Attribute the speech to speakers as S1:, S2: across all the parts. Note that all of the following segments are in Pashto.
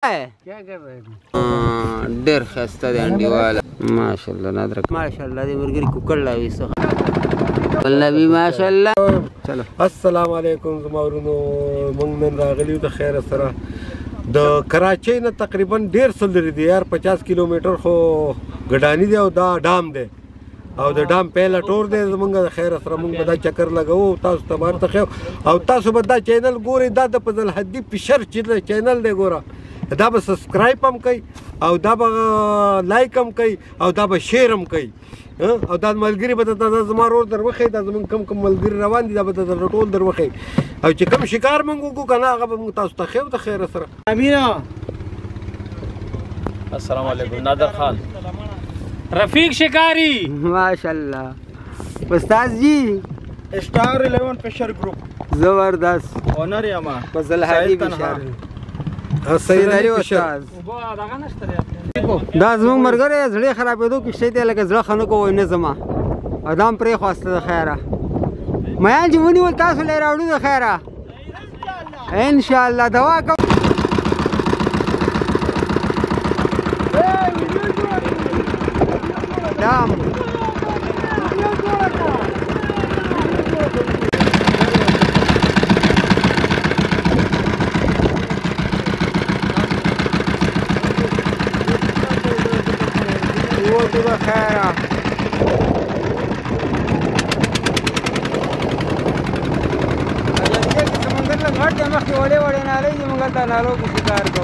S1: क्या कर रहे हैं? डेर खस्ता दे अंडी वाला माशाल्लाह नादरक माशाल्लाह दे मुर्गी कुकड़ लावी सो नबी माशाल्लाह चलो
S2: अस्सलाम वालेकुम زماورونو موږ نن راغلیو د خیر سره د کراچۍ نه تقریبا 150 لري دی یار 50 کیلومتر خو ګډانی دی او دا ډام دی او د ډام پهلا ټور دی زمونږ د خیر سره موږ به دا چکر لګو تاسو ته مارته خو او تاسو به دا چینل ګورئ دا د فضل حدی پشر چینل دی ګوره دا به سبسکرایب هم کوي او دا به لایک هم کوي او دا به شیر هم کوي او دا ملګری به د زما رور دروخی دا زمونږ کم ملګری روان دي دا به د ټول دروخی او چې کوم شکار موږ وکړو که نه هغه به موږ تاسو ته ښیو د خیره سره
S3: امینه السلام علیکم نادر خان رفیق شکاری
S1: माशाल्लाह استاد جی
S3: स्टार 11 फिशर ग्रुप
S1: زبردست
S3: اونر یما
S1: فضل حدی بشار
S2: سیداری
S1: استاد دا زموږ مرګره زړه خرابېدو کښته ته لکه زړه خنو کوی نه زما ادم پرې خواسته د خیره میان چې ونیول تاسو لې راوړو د خیره ان شاء الله دوا کوم دام وطبع خيرا سمندر لگ ہٹ جا مخی وڑے وڑے نالے جی منگلتا نالوں کی شکار کو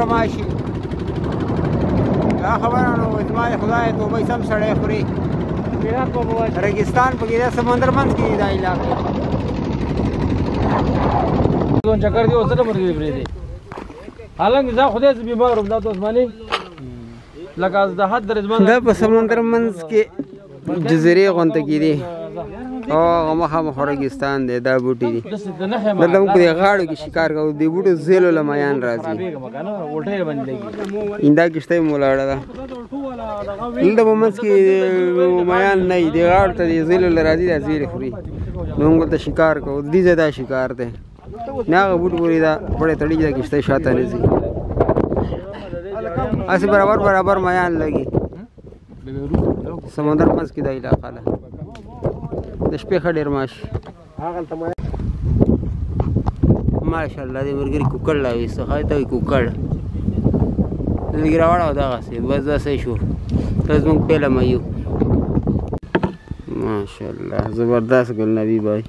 S1: ماشي دا خبرانو اسماعیل خدای توبه سم سړی خوري रेगिस्तान पगीरा समुद्र मंद की दा इलाका
S3: दोन चक्कर दिवस तर मुर्गी ब्रे दे हालांकि जा खुदे से बीमार होता तो उस्मानी लगा द हद रजमान
S1: دا په سمندر منځ کې جزيره غونته کی دي او مخه مخرګستان دی دا بوټي دي دا موږ په غاړو کې شکار کوو دی بوټو زیلو لمایان راځي انده کېشته مولاړه دا انده مومنس کې میان نه دی غاړو ته دی زیلو راځي دا زیل خوري موږ ته شکار کوو دي زدا شکار دی نه بوټ پوری دا بڑے تړي دا کېشته شاته نه زی اسی برابر میان لګي سمندر منځ کې دا علاقه ده د شپې ښه ډېر ماش ماشاءالله دې مرګري کوکړ لا ویسته خای ته کوکړ لږ راوړه دغسې بس دا صحیح شو بس موږ پیله مایو ماشاءالله زبردست ګل نبي بھائی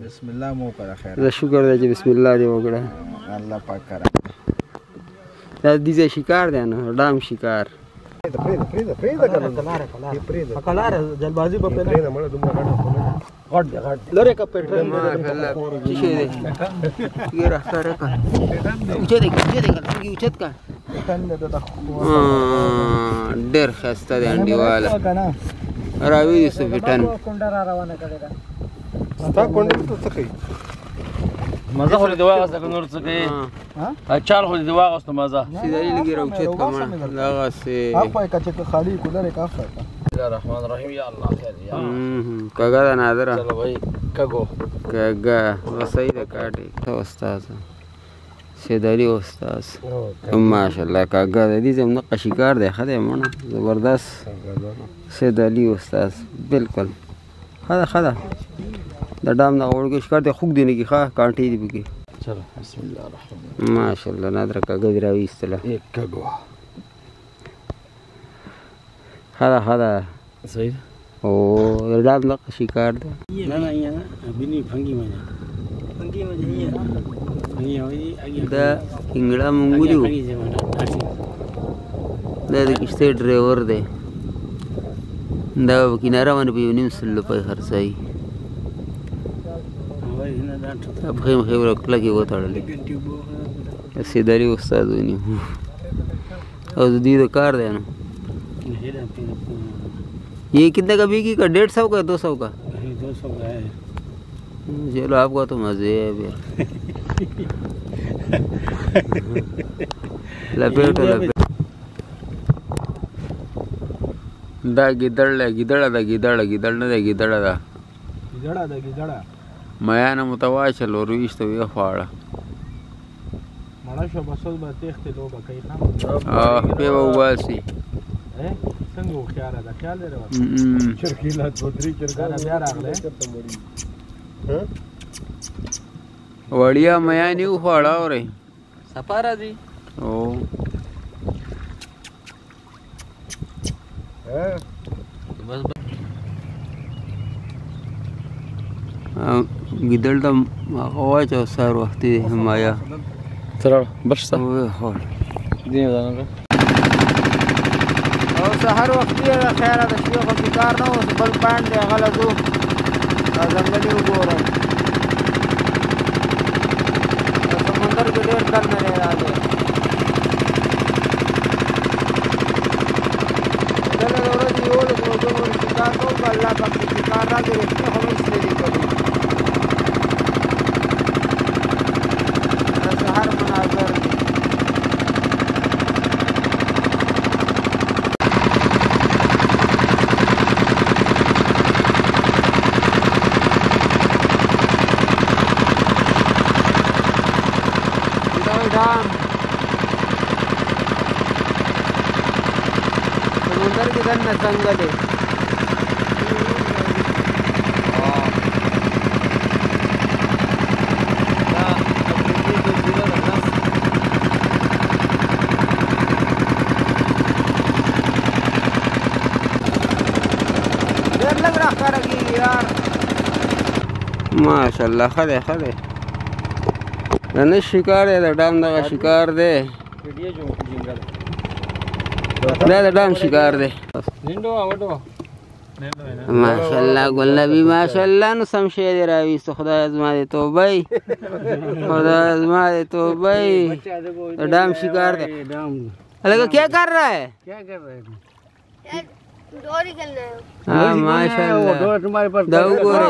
S3: بسم الله مو پر خیر
S1: زه شکر دی چې بسم الله دې وکړه
S3: الله پاک کرا
S1: دا دیزه شکار دی نه ډام شکار
S3: کلار جلبازی په پنه غټ لره کا پټرن
S1: څه شي دی ګره سره کا اوچت دی اوچت کا ډېر ښایسته دی انډیواله راوي دي سفیټن
S2: ستا کونډه ته څه کوي
S3: مزه خو دې واغسته که نور څه کوي چال خو دې واغسته مزه
S1: سیده لګي راوچت کمه دغسې
S3: بسم الله الرحمن الرحیم یا الله خیر یا
S1: کږه ده نادره
S3: چلو بھائی کږو
S1: کږه صحیح ده کاټې استاد سید علي استاد ماشاءالله کږه ده دې زم نقه شکار دی ښه دی مړه زبردست سید علي استاد بالکل ښه ده ښه ده د ډام دغه وړوکی ښکار دی خوږ دی نه کي ښه کانټې دي پکې
S3: چلو بسم الله الرحمن
S1: ماشاءالله نادره کږه دې راویستله
S3: کږو
S1: ښه ده ښه ده
S3: صحیح
S1: او د ډام دغه شکار دی دا انګړه مونږ ولیو دا د کښتۍ ډریور دی دا په کناره باندې په یو نیم سل روپۍ خرڅوي پښې مخې ورته کلکې وتړلې سید علي استاد ونیو او د دوی د کار دی نو ये कितने का बिकी का 150 का 200 का
S3: 200 का है
S1: चलो आपका तो मजे है अभी लपेटो लपेट दा गिदड़ ले गिदड़ा दा गिदड़ गिदड़ ने दा गिदड़ा दा
S3: गिदड़ा
S1: मयाना متواصل ورويش تو یو خواړه
S3: مړه شو بسول به تخت لوبه کوي
S1: په واسي
S3: څنګه وخیاره ده خیال لري چرخیلا دو درې چرګانه بیا راغله
S1: وړیا میا نیو خواړه اورې
S3: صفا راځي
S1: او ګیدړ ته هغه واچو سهار وختي حمایه
S3: تر بشته
S1: هو
S3: دې ځانګه
S1: او سهار وختي خیره د شپې خو کار نه اوس بل باندې غلطو ځنګلي وګورم سمندر کې ډېر کار نه راځي دغه ورځ یو له کومو کار کوو الله پاک دې کار راځي چې خو هیڅ نه دي کوي سهار مناظر ډام سمندر کې دننه څنګه دی ډېر لږ راښکاره کېږي یار ماشاءالله ښه دی ښه دی د نه شکار دی د ډام دغه شکار دی دا د ډام شکار دی ماشاءالله ګل نبي ماشاءالله نو سم شی دی راویسته خدای زما دې توبه خدای زما دې توبه د ډام شکار دی لگا کیا کر رہا ہے हाँ माशाल्लाह दाऊ गोरे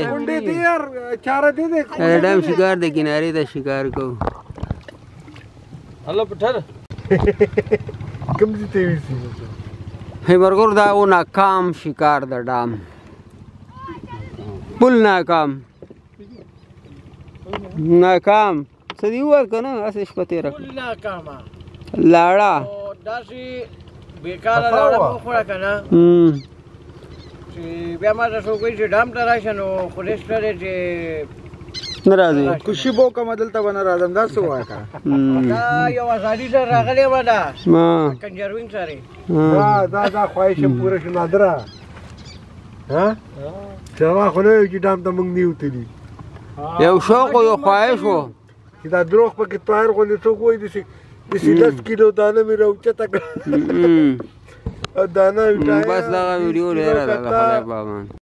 S1: ڈیم शिकार दे किनारे था शिकार को
S3: हेलो पत्थर
S2: कम से तेज
S1: है बरगुर दा वो नाकाम शिकार दा डाम पुल नाकाम सदी हुआ कना ऐसे पते रख
S3: नाकाम
S1: लाड़ा
S3: दासी बेकार लाड़ा खोड़ा कना بیا ما تاسو کوی چې ډام ته راشئ نو خورېسټر چې
S1: نه راځي
S3: خوشي به وکړم دلته به نه راځم دا څه وایه که دا یو ازادي سره راغلی وه ده کنجروین سره
S2: دا خواهش یم پوره شو نادره چې هغه خو نه وي چې ډام ته موږ نه یو تلي
S1: یو شوق و یو خواهش و
S2: چې دا دروغ پکې طاهر غوندې څوک وایي داسې 10 کیلو دانه مې راوچته کړه دانا
S1: بس دغه ویډیو ډېره ده خدای پامان